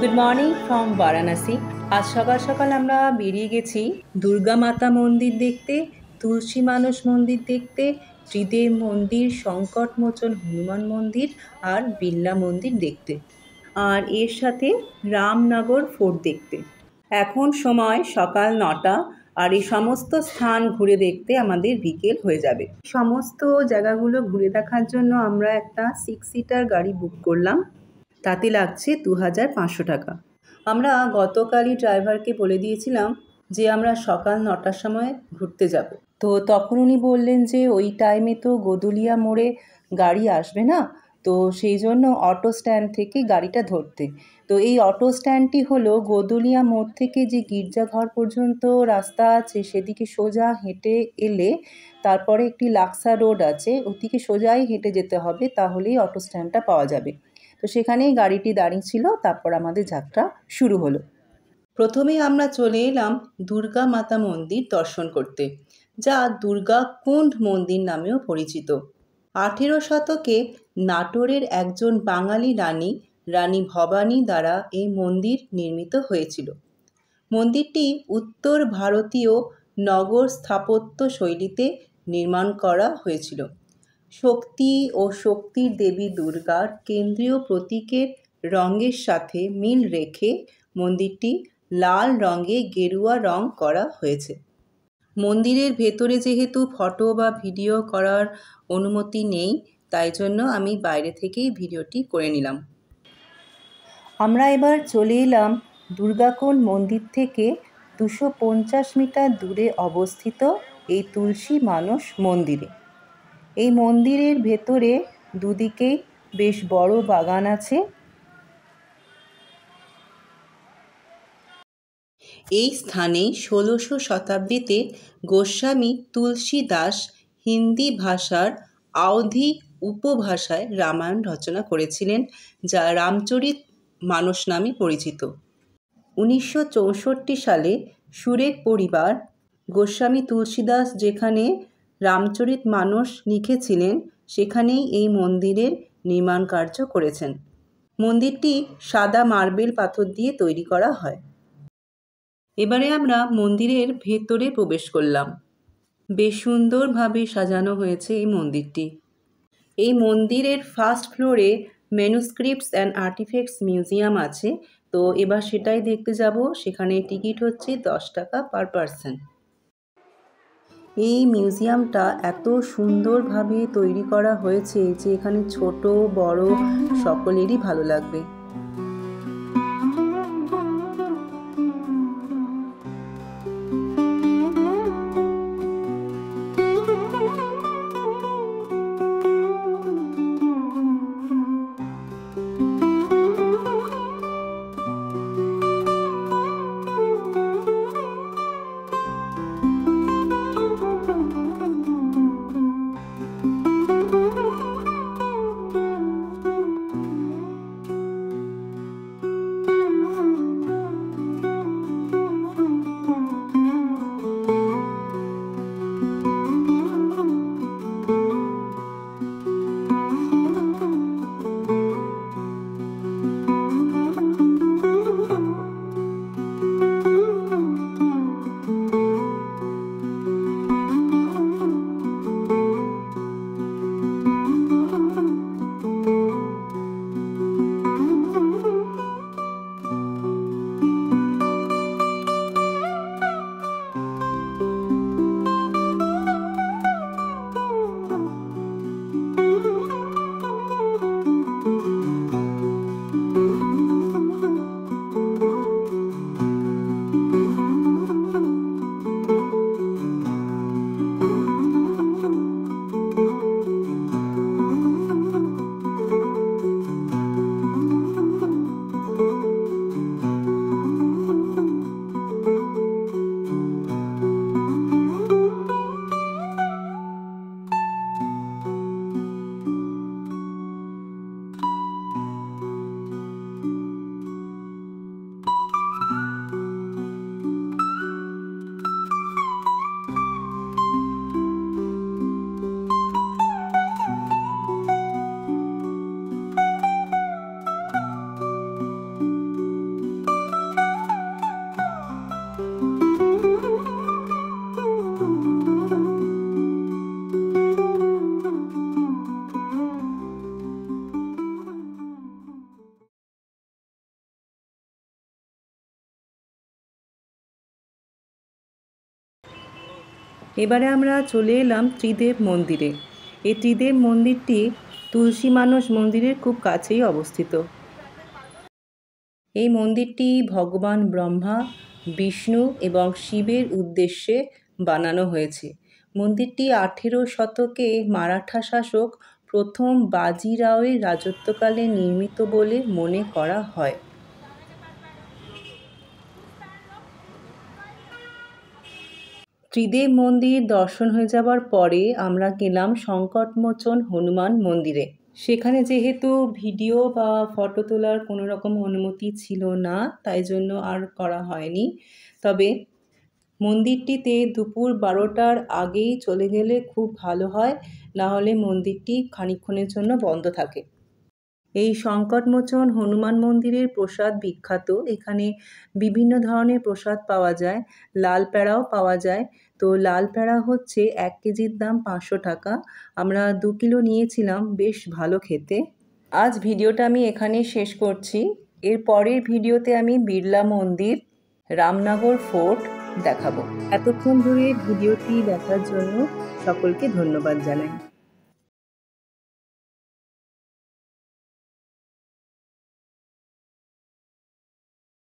Good morning from Varanasi. আজ সকাল সকাল আমরা বেরিয়ে গেছি দুর্গা মাতা মন্দির দেখতে, তুলসী মানস মন্দির দেখতে, ত্রিদেব মন্দির, সংকটমোচন হনুমান মন্দির আর বিড়লা মন্দির দেখতে, আর এর সাথে রামনগর ফোর্ট দেখতে। এখন সময় সকাল 9টা, আর এই সমস্ত স্থান ঘুরে দেখতে আমাদের বিকেল হয়ে যাবে। সমস্ত জায়গাগুলো ঘুরে দেখার জন্য আমরা একটা 6 সিটার গাড়ি বুক করলাম। তাতে লাগছে 2500 টাকা। আমরা গতকালই ড্রাইভারকে বলে দিয়েছিলাম যে আমরা সকাল 9টার সময় ঘুরতে যাব। তো তখন উনি বললেন যে ওই টাইমে তো গদুলিয়া মোড়ে গাড়ি আসবে না, তো সেই জন্য অটো স্ট্যান্ড থেকে গাড়িটা ধরতে। তো এই অটো স্ট্যান্ডটি হলো গদুলিয়া মোড় থেকে যে গির্জাঘর পর্যন্ত রাস্তা আছে সেদিকে সোজা হেঁটে এলে তারপরে একটি লাক্সা রোড আছে, ওদিকে সোজাই হেঁটে যেতে হবে, তাহলেই অটো স্ট্যান্ডটা পাওয়া যাবে। তো সেখানেই গাড়িটি দাঁড়িয়ে ছিল। তারপর আমাদের যাত্রা শুরু হলো। প্রথমেই আমরা চলে এলাম দুর্গা মাতা মন্দির দর্শন করতে, যা দুর্গা কুণ্ড মন্দির নামেও পরিচিত। 18 শতকে নাটোরের একজন বাঙালি রানী, রানী ভবানী দ্বারা এই মন্দির নির্মিত হয়েছিল। মন্দিরটি উত্তর ভারতীয় নগর স্থাপত্য শৈলীতে নির্মাণ করা হয়েছিল। শক্তি ও শক্তির দেবী দুর্গার কেন্দ্রীয় প্রতীকের রঙের সাথে মিল রেখে মন্দিরটি লাল রঙে গেরুয়া রং করা হয়েছে। মন্দিরের ভেতরে যেহেতু ফটো বা ভিডিও করার অনুমতি নেই, তাই জন্য আমি বাইরে থেকেই ভিডিওটি করে নিলাম। আমরা এবার চলে এলাম দুর্গাকুণ্ড মন্দির থেকে 250 মিটার দূরে অবস্থিত এই তুলসী মানস মন্দিরে। এই মন্দিরের ভেতরে দুদিকেই বেশ বড় বাগান আছে। এই স্থানে 16শো শতাব্দীতে গোস্বামী তুলসী দাস হিন্দি ভাষার আওধি উপভাষায় রামায়ণ রচনা করেছিলেন, যা রামচরিত মানস নামে পরিচিত। 1964 সালে সুরের পরিবার গোস্বামী তুলসীদাস যেখানে রামচরিত মানস লিখেছিলেন সেখানেই এই মন্দিরের নির্মাণ কার্য করেছেন। মন্দিরটি সাদা মার্বেল পাথর দিয়ে তৈরি করা হয়। এবারে আমরা মন্দিরের ভেতরে প্রবেশ করলাম। বেশ সুন্দরভাবে সাজানো হয়েছে এই মন্দিরটি। এই মন্দিরের ফার্স্ট ফ্লোরে ম্যানুস্ক্রিপ্টস অ্যান্ড আর্টিফ্যাক্টস মিউজিয়াম আছে। তো এবার সেটাই দেখতে যাব। সেখানে টিকিট হচ্ছে 10 টাকা পার পারসন। এই মিউজিয়ামটা এত সুন্দরভাবে তৈরি করা হয়েছে যে এখানে ছোট বড় সকলেরই ভালো লাগবে। এবারে আমরা চলে এলাম ত্রিদেব মন্দিরে। এই ত্রিদেব মন্দিরটি তুলসী মানস মন্দিরের খুব কাছেই অবস্থিত। এই মন্দিরটি ভগবান ব্রহ্মা, বিষ্ণু এবং শিবের উদ্দেশ্যে বানানো হয়েছে। মন্দিরটি 18 শতকে মারাঠা শাসক প্রথম বাজিরাওয়ের রাজত্বকালে নির্মিত বলে মনে করা হয়। ত্রিদেব মন্দির দর্শন হয়ে যাবার পরে আমরা গেলাম সংকটমোচন হনুমান মন্দিরে। সেখানে যেহেতু ভিডিও বা ফটো তোলার কোনো রকম অনুমতি ছিল না, তাই জন্য আর করা হয়নি। তবে মন্দিরটিতে দুপুর 12টার আগেই চলে গেলে খুব ভালো হয়, না হলে মন্দিরটি খানিকক্ষণের জন্য বন্ধ থাকে। এই সংকটমোচন হনুমান মন্দিরের প্রসাদ বিখ্যাত। এখানে বিভিন্ন ধরনের প্রসাদ পাওয়া যায়, লাল প্যাড়াও পাওয়া যায়। তো লাল প্যাড়া হচ্ছে 1 কেজির দাম 500 টাকা। আমরা 2 কিলো নিয়েছিলাম, বেশ ভালো খেতে। আজ ভিডিওটা আমি এখানেই শেষ করছি। এর পরের ভিডিওতে আমি বিড়লা মন্দির, রামনগর ফোর্ট দেখাবো। এতক্ষণ ধরে ভিডিওটি দেখার জন্য সকলকে ধন্যবাদ জানাই।